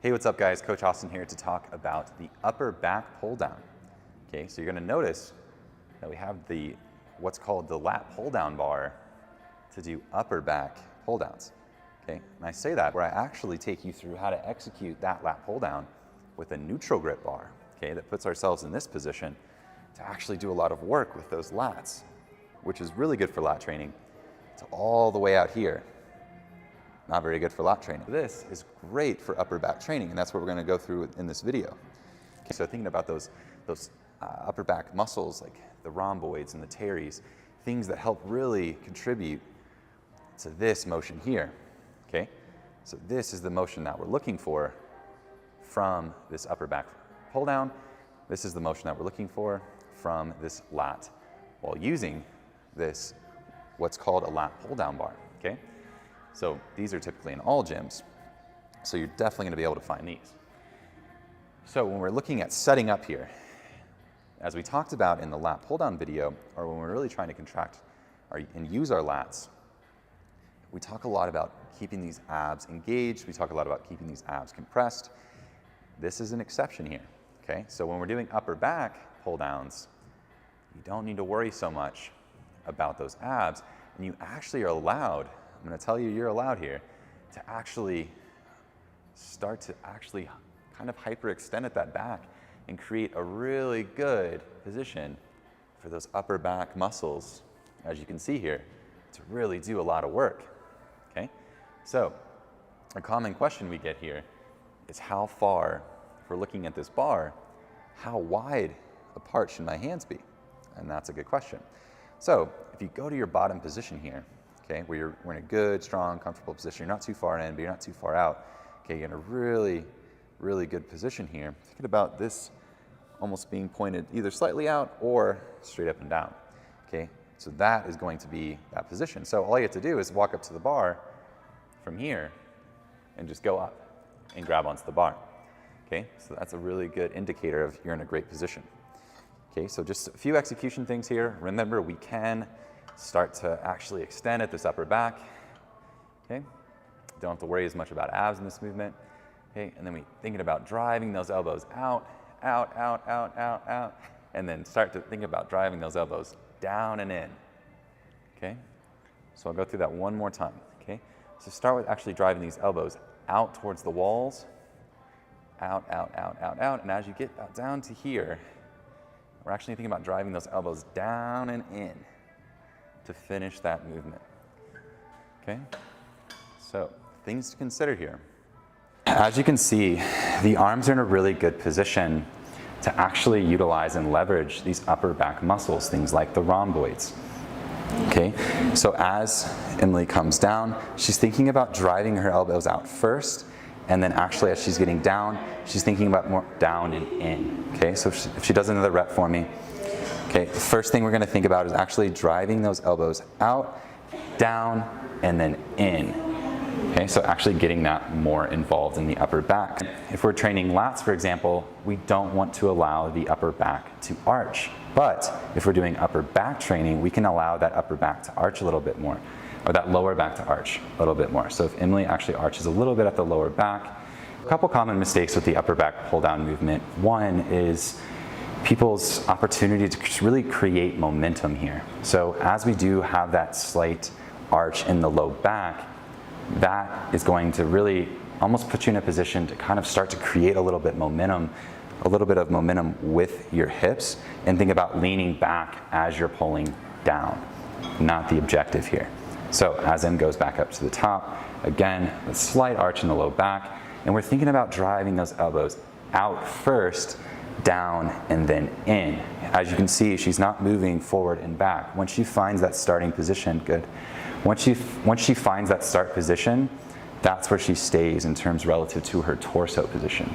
Hey, what's up guys? Coach Austin here to talk about the upper back pull down. Okay, so you're gonna notice that we have what's called the lat pull-down bar to do upper back pull downs. Okay, and I say that where I actually take you through how to execute that lat pull down with a neutral grip bar, okay, that puts ourselves in this position to actually do a lot of work with those lats, which is really good for lat training. It's all the way out here. Not very good for lat training. This is great for upper back training, and that's what we're going to go through in this video. Okay, so thinking about those upper back muscles like the rhomboids and the teres, things that help really contribute to this motion here. Okay, so this is the motion that we're looking for from this upper back pull down. This is the motion that we're looking for from this lat while using this what's called a lat pull down bar. Okay. So these are typically in all gyms, so you're definitely going to be able to find these. So when we're looking at setting up here, as we talked about in the lat pull-down video, or when we're really trying to contract and use our lats, we talk a lot about keeping these abs engaged. We talk a lot about keeping these abs compressed. This is an exception here. Okay, so when we're doing upper back pull-downs, you don't need to worry so much about those abs, and you actually are allowed, I'm going to tell you you're allowed here, to actually start to kind of hyperextend at that back and create a really good position for those upper back muscles, as you can see here, to really do a lot of work. Okay, so a common question we get here is how far, if we're looking at this bar, how wide apart should my hands be? And that's a good question. So if you go to your bottom position here, okay, where we're in a good, strong, comfortable position, you're not too far in, but you're not too far out. Okay, you're in a really, really good position here. Thinking about this almost being pointed either slightly out or straight up and down. Okay, so that is going to be that position. So all you have to do is walk up to the bar from here and just go up and grab onto the bar. Okay, so that's a really good indicator of you're in a great position. Okay, so just a few execution things here. Remember, we can start to actually extend at this upper back. Okay, don't have to worry as much about abs in this movement. Okay, and then we thinking about driving those elbows out, out, out, out, out, out, and then start to think about driving those elbows down and in. Okay, so I'll go through that one more time. Okay, so start with actually driving these elbows out towards the walls, out, out, out, out, out, and as you get down to here, we're actually thinking about driving those elbows down and in to finish that movement. Okay, so things to consider here. As you can see, the arms are in a really good position to actually utilize and leverage these upper back muscles, things like the rhomboids. Okay, so as Emily comes down, she's thinking about driving her elbows out first, and then actually as she's getting down, she's thinking about more down and in. Okay, so if she does another rep for me, okay, the first thing we're going to think about is actually driving those elbows out, down, and then in. Okay, so actually getting that more involved in the upper back. If we're training lats, for example, we don't want to allow the upper back to arch. But if we're doing upper back training, we can allow that upper back to arch a little bit more, or that lower back to arch a little bit more. So if Emily actually arches a little bit at the lower back, a couple common mistakes with the upper back pull down movement. One is people's opportunity to really create momentum here. So as we do have that slight arch in the low back, that is going to really almost put you in a position to kind of start to create a little bit of momentum with your hips, and think about leaning back as you're pulling down, not the objective here. So as Em goes back up to the top, again, a slight arch in the low back, and we're thinking about driving those elbows out first, down, and then in. As you can see, she's not moving forward and back. Once she finds that starting position, good. Once she finds that start position, that's where she stays in terms relative to her torso position.